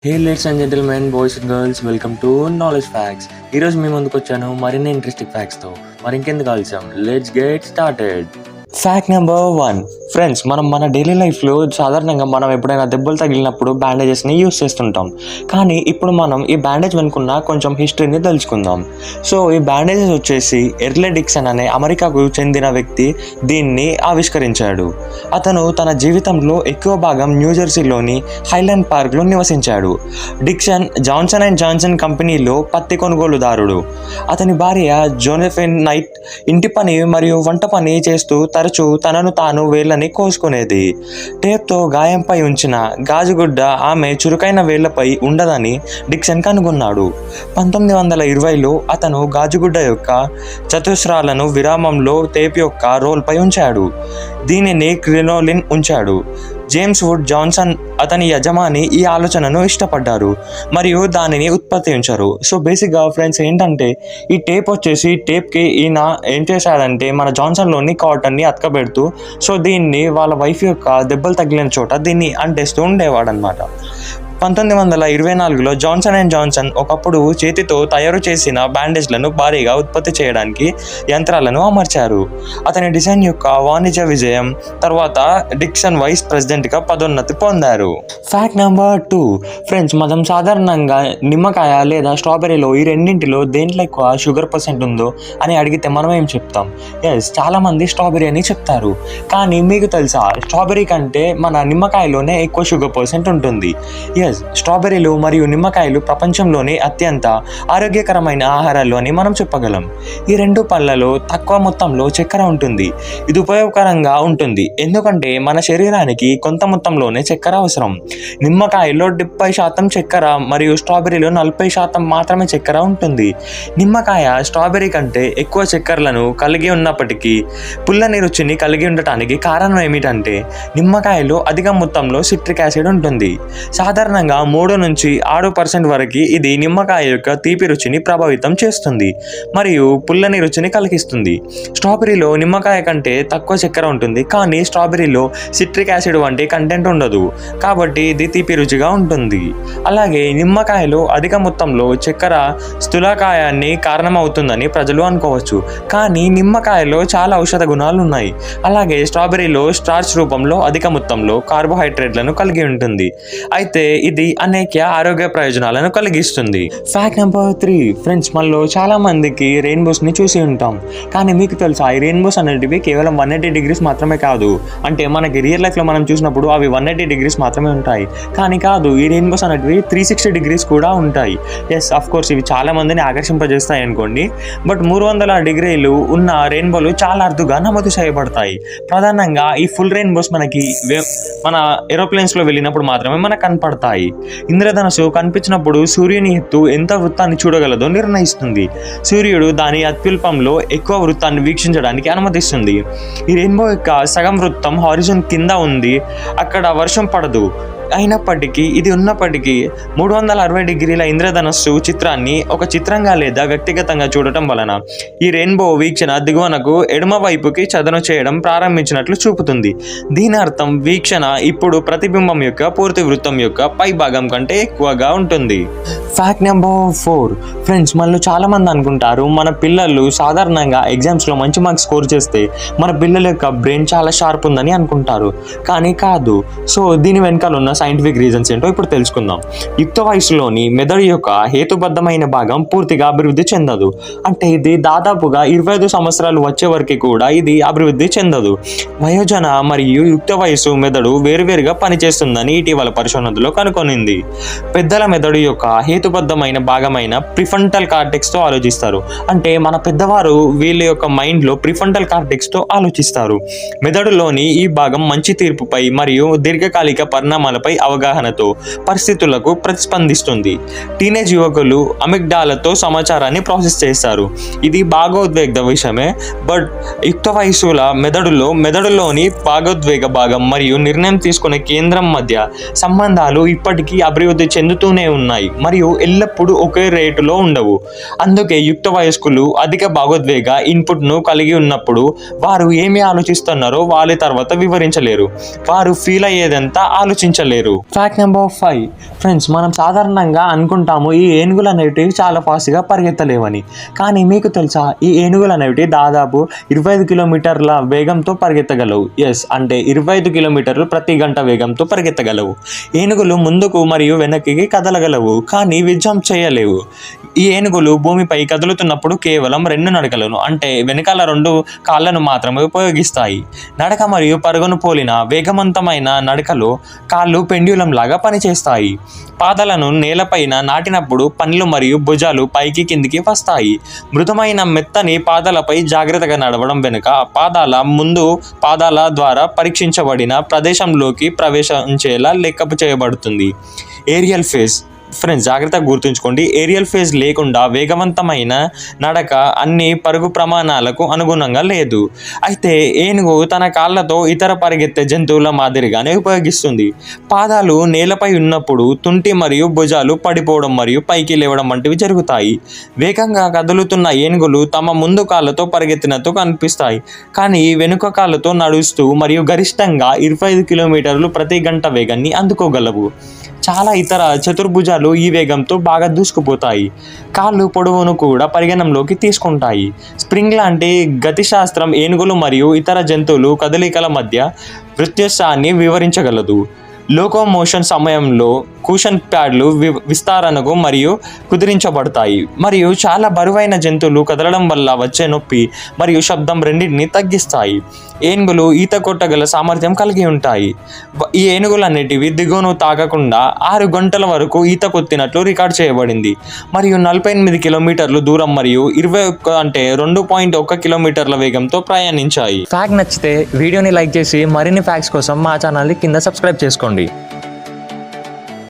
Hey ladies and gentlemen, boys and girls, welcome to knowledge facts. ఈరోజు మీ ముందుకు వచ్చాను మరిన్ని ఇంట్రెస్టింగ్ ఫ్యాక్ట్స్తో. మరి ఇంకెందుకు ఆలస్యం, let's get started. Fact number 1. Friends, మన డైలీ లైఫ్లో సాధారణంగా మనం ఎప్పుడైనా దెబ్బలు తగిలినప్పుడు బ్యాండేజెస్ని యూస్ చేస్తుంటాం. కానీ ఇప్పుడు మనం ఈ బ్యాండేజ్ వెనుకున్న కొంచెం హిస్టరీని తెలుసుకుందాం. సో ఈ బ్యాండేజెస్ వచ్చేసి ఎర్లే డిక్సన్ అనే అమెరికాకు చెందిన వ్యక్తి దీన్ని ఆవిష్కరించాడు. అతను తన జీవితంలో ఎక్కువ భాగం న్యూజెర్సీలోని హైలాండ్ పార్క్లో నివసించాడు. డిక్సన్ జాన్సన్ అండ్ జాన్సన్ కంపెనీలో పత్తి కొనుగోలుదారుడు. అతని భార్య జోసెఫిన్ నైట్ ఇంటి పని మరియు వంట పని చేస్తూ తరచూ తనను తాను వేళ్ళని కోసుకునేది. టేప్తో గాయంపై ఉంచిన గాజుగుడ్డ ఆమె చురుకైన వేళ్లపై ఉండదని డిక్సన్ కనుగొన్నాడు. 1920లో అతను గాజుగుడ్డ యొక్క చతుస్రాలను విరామంలో టేప్ యొక్క రోల్పై ఉంచాడు. దీనిని క్రినోలిన్ ఉంచాడు. జేమ్స్ వుడ్ జాన్సన్ అతని యజమాని ఈ ఆలోచనను ఇష్టపడ్డారు మరియు దానిని ఉత్పత్తించారు. సో బేసిక్గా ఫ్రెండ్స్ ఏంటంటే, ఈ టేప్కి ఈయన ఏం చేశాడంటే మన జాన్సన్లోని కాటన్ని అతకబెడుతూ సో దీన్ని వాళ్ళ వైఫ్ యొక్క దెబ్బలు తగిలిన చోట దీన్ని అంటేస్తూ ఉండేవాడు అనమాట. 1924లో జాన్సన్ అండ్ జాన్సన్ ఒకప్పుడు చేతితో తయారు చేసిన బ్యాండేజ్లను భారీగా ఉత్పత్తి చేయడానికి యంత్రాలను అమర్చారు. అతని డిజైన్ యొక్క వాణిజ్య విజయం తర్వాత డిక్సన్ వైస్ ప్రెసిడెంట్గా పదోన్నతి పొందారు. Fact number 2. ఫ్రెండ్స్, మనం సాధారణంగా నిమ్మకాయ లేదా స్ట్రాబెర్రీలో ఈ రెండింటిలో దేంట్లో ఎక్కువ షుగర్ పర్సెంట్ ఉందో అని అడిగితే మనం ఏం చెప్తాం? చాలామంది స్ట్రాబెర్రీ అని చెప్తారు. కానీ మీకు తెలుసా, స్ట్రాబెర్రీ కంటే మన నిమ్మకాయలోనే ఎక్కువ షుగర్ పర్సెంట్ ఉంటుంది. స్ట్రాబెర్రీలు మరియు నిమ్మకాయలు ప్రపంచంలోని అత్యంత ఆరోగ్యకరమైన ఆహారాలు అని మనం చెప్పగలం. ఈ రెండు పళ్ళలో తక్కువ మొత్తంలో చక్కెర ఉంటుంది. ఇది ఉపయోగకరంగా ఉంటుంది ఎందుకంటే మన శరీరానికి కొంత మొత్తంలోనే చక్కెర అవసరం. నిమ్మకాయలో 70% చక్కెర మరియు స్ట్రాబెర్రీలో 40% మాత్రమే చక్కెర ఉంటుంది. నిమ్మకాయ స్ట్రాబెర్రీ కంటే ఎక్కువ చక్కెరలను కలిగి ఉన్నప్పటికీ పుల్లని రుచిని కలిగి ఉండటానికి కారణం ఏమిటంటే నిమ్మకాయలో అధిక మొత్తంలో సిట్రిక్ యాసిడ్ ఉంటుంది. సాధారణంగా 3 నుంచి 6% వరకు ఇది నిమ్మకాయ యొక్క తీపి రుచిని ప్రభావితం చేస్తుంది మరియు పుల్లని రుచిని కలిగిస్తుంది. స్ట్రాబెర్రీలో నిమ్మకాయ కంటే తక్కువ చక్కెర ఉంటుంది, కానీ స్ట్రాబెర్రీలో సిట్రిక్ యాసిడ్ వంటి కంటెంట్ ఉండదు కాబట్టి ఇది తీపి రుచిగా ఉంటుంది. అలాగే నిమ్మకాయలో అధిక మొత్తంలో చక్కెర స్థూలకాయాన్ని కారణమవుతుందని ప్రజలు అనుకోవచ్చు, కానీ నిమ్మకాయలో చాలా ఔషధ గుణాలు ఉన్నాయి. అలాగే స్ట్రాబెర్రీలో స్టార్చ్ రూపంలో అధిక మొత్తంలో కార్బోహైడ్రేట్లను కలిగి ఉంటుంది, అయితే ఇది అనేక ఆరోగ్య ప్రయోజనాలను కలిగిస్తుంది. Fact number 3. ఫ్రెండ్స్, మనలో చాలా మందికి రెయిన్బోస్ని చూసి ఉంటాం. కానీ మీకు తెలుసా, ఈ రెయిన్బోస్ అనేటివి కేవలం 180 డిగ్రీస్ మాత్రమే కాదు. అంటే మనకి రియల్ లైఫ్లో మనం చూసినప్పుడు అవి 180 డిగ్రీస్ మాత్రమే ఉంటాయి, కానీ కాదు, ఈ రెయిన్బోస్ అనేటివి 360 డిగ్రీస్ కూడా ఉంటాయి. అఫ్ కోర్స్ ఇవి చాలా మందిని ఆకర్షింపజేస్తాయి అనుకోండి, బట్ 300 డిగ్రీలు ఉన్న రెయిన్బోలు చాలా అరుదుగా నమోదు చేయబడతాయి. ప్రధానంగా ఈ ఫుల్ రెయిన్బోస్ మనకి మన ఏరోప్లేన్స్లో వెళ్ళినప్పుడు మాత్రమే మనకు కనపడతాయి. ఇంద్రధనుసు కనిపించినప్పుడు సూర్యుని ఎత్తు ఎంత వృత్తాన్ని చూడగలదో నిర్ణయిస్తుంది. సూర్యుడు దాని అత్యుల్పంలో ఎక్కువ వృత్తాన్ని వీక్షించడానికి అనుమతిస్తుంది. ఈ రెయిన్బో యొక్క సగం వృత్తం హారిజాన్ కింద ఉంది, అక్కడ వర్షం పడదు. అయినప్పటికీ ఇది ఉన్నప్పటికీ 360 డిగ్రీల ఇంద్రధనస్సు చిత్రాన్ని ఒక చిత్రంగా లేదా వ్యక్తిగతంగా చూడటం వలన ఈ రెయిన్బో వీక్షణ దిగువనకు ఎడమ వైపుకి చదను చేయడం ప్రారంభించినట్లు చూపుతుంది. దీని అర్థం వీక్షణ ఇప్పుడు ప్రతిబింబం యొక్క పూర్తి వృత్తం యొక్క పై భాగం కంటే ఎక్కువగా ఉంటుంది. Fact number 4. ఫ్రెండ్స్, మనలో చాలా మంది అనుకుంటారు మన పిల్లలు సాధారణంగా ఎగ్జామ్స్లో మంచి మార్క్స్ స్కోర్ చేస్తే మన పిల్లల యొక్క బ్రెయిన్ చాలా షార్ప్ ఉందని అనుకుంటారు, కానీ కాదు. సో దీని వెనకాల ఉన్న సైంటిఫిక్ రీజన్స్ ఏంటో ఇప్పుడు తెలుసుకుందాం. యుక్త వయసులోని మెదడు యొక్క హేతుబద్ధమైన భాగం పూర్తిగా అభివృద్ధి చెందదు. అంటే ఇది దాదాపుగా 25 సంవత్సరాలు వచ్చే వరకు కూడా ఇది అభివృద్ధి చెందదు. వయోజన మరియు యుక్త వయసు మెదడు వేరువేరుగా పనిచేస్తుందని ఇటీవల పరిశోధనలో కనుగొనింది. పెద్దల మెదడు యొక్క హేతుబద్ధమైన భాగమైన ప్రిఫ్రంటల్ కార్టెక్స్తో ఆలోచిస్తారు. అంటే మన పెద్దవారు వీళ్ళ యొక్క మైండ్లో ప్రిఫ్రంటల్ కార్టెక్స్తో ఆలోచిస్తారు. మెదడులోని ఈ భాగం మంచి తీర్పుపై మరియు దీర్ఘకాలిక పరిణామాలపై అవగాహనతో పరిస్థితులకు ప్రతిస్పందిస్తుంది. టీనేజ్ యువకులు అమిగ్డాలతో సమాచారాన్ని ప్రాసెస్ చేస్తారు. ఇది భాగోద్వేగ విషయమే, బట్ యుక్త వయసుల మెదడులోని భాగోద్వేగ భాగం మరియు నిర్ణయం తీసుకునే కేంద్రం మధ్య సంబంధాలు ఇప్పటికీ అభివృద్ధి చెందుతూనే ఉన్నాయి మరియు ఎల్లప్పుడూ ఒకే రేటులో ఉండవు. అందుకే యుక్త వయస్కులు అధిక భాగోద్వేగ ఇన్పుట్ను కలిగి ఉన్నప్పుడు వారు ఏమి ఆలోచిస్తున్నారో వాళ్ళ తర్వాత వివరించలేరు. వారు ఫీల్ అయ్యేదంతా ఆలోచించలేరు. పరిగెత్తలేరు. ఫ్యాక్ట్ నెంబర్ 5 ఫ్రెండ్స్, మనం సాధారణంగా అనుకుంటాము ఈ ఏనుగులు అనేటివి చాలా ఫాస్ట్గా పరిగెత్తలేవని. కానీ మీకు తెలుసా, ఈ ఏనుగులు అనేవి దాదాపు 25 కిలోమీటర్ల వేగంతో పరిగెత్తగలవు. ఎస్, అంటే 25 కిలోమీటర్లు ప్రతి గంట వేగంతో పరిగెత్తగలవు. ఏనుగులు ముందుకు మరియు వెనక్కి కదలగలవు, కానీ జంప్ చేయలేవు. ఈ ఏనుగులు భూమిపై కదులుతున్నప్పుడు కేవలం 2 నడకలను, అంటే వెనకాల 2 కాళ్ళను మాత్రమే ఉపయోగిస్తాయి. నడక మరియు పరుగును పోలిన వేగవంతమైన నడకలో కాళ్ళు పెండ్యులం లాగా పనిచేస్తాయి. పాదాలను నేలపైన నాటినప్పుడు పండ్లు మరియు భుజాలు పైకి కిందికి వస్తాయి. మృదుమైన మెత్తని పాదాలపై జాగ్రత్తగా నడవడం వెనుక పాదాల ముందు పాదాల ద్వారా పరీక్షించబడిన ప్రదేశంలోకి ప్రవేశించేలా లెక్క చేయబడుతుంది. ఏరియల్ ఫేజ్ ఫ్రెండ్స్, జాగ్రత్తగా గుర్తుంచుకోండి, ఏరియల్ ఫేజ్ లేకుండా వేగవంతమైన నడక అన్ని పరుగు ప్రమాణాలకు అనుగుణంగా లేదు. అయితే ఏనుగు తన కాళ్ళతో ఇతర పరిగెత్తే జంతువుల మాదిరిగానే ఉపయోగిస్తుంది. పాదాలు నేలపై ఉన్నప్పుడు తుంటి మరియు భుజాలు పడిపోవడం మరియు పైకి లేవడం వంటివి జరుగుతాయి. వేగంగా కదులుతున్న ఏనుగులు తమ ముందు కాళ్ళతో పరిగెత్తినట్టు కనిపిస్తాయి, కానీ వెనుక కాళ్ళతో నడుస్తూ మరియు గరిష్టంగా 25 కిలోమీటర్లు ప్రతి గంట వేగాన్ని అందుకోగలవు. చాలా ఇతర చతుర్భుజాలు ఈ వేగంతో బాగా దూసుకుపోతాయి. కాళ్ళు పొడవును కూడా పరిగణనలోకి తీసుకుంటాయి. స్ప్రింగ్ లాంటి గతిశాస్త్రం ఏనుగులు మరియు ఇతర జంతువులు కదలికల మధ్య వ్యత్యాసాన్ని వివరించగలదు. లోకోమోషన్ సమయంలో కుషన్ ప్యాడ్లు విస్తరణకు మరియు కుదించబడతాయి, మరియు చాలా బరువైన జంతువులు కదలడం వల్ల వచ్చే నొప్పి మరియు శబ్దం రెండింటిని తగ్గిస్తాయి. ఏనుగులు ఈత కొట్టగల సామర్థ్యం కలిగి ఉంటాయి. ఈ ఏనుగులు అనేటివి దిగువను తాకకుండా 6 గంటల వరకు ఈత కొట్టినట్లు రికార్డ్ చేయబడింది, మరియు 48 కిలోమీటర్లు దూరం మరియు 2.1 కిలోమీటర్ల వేగంతో ప్రయాణించాయి. ఫ్యాక్ట్ నచ్చితే వీడియోని లైక్ చేసి మరిన్ని ఫ్యాక్ట్స్ కోసం మా ఛానల్ని కింద సబ్స్క్రైబ్ చేసుకోండి.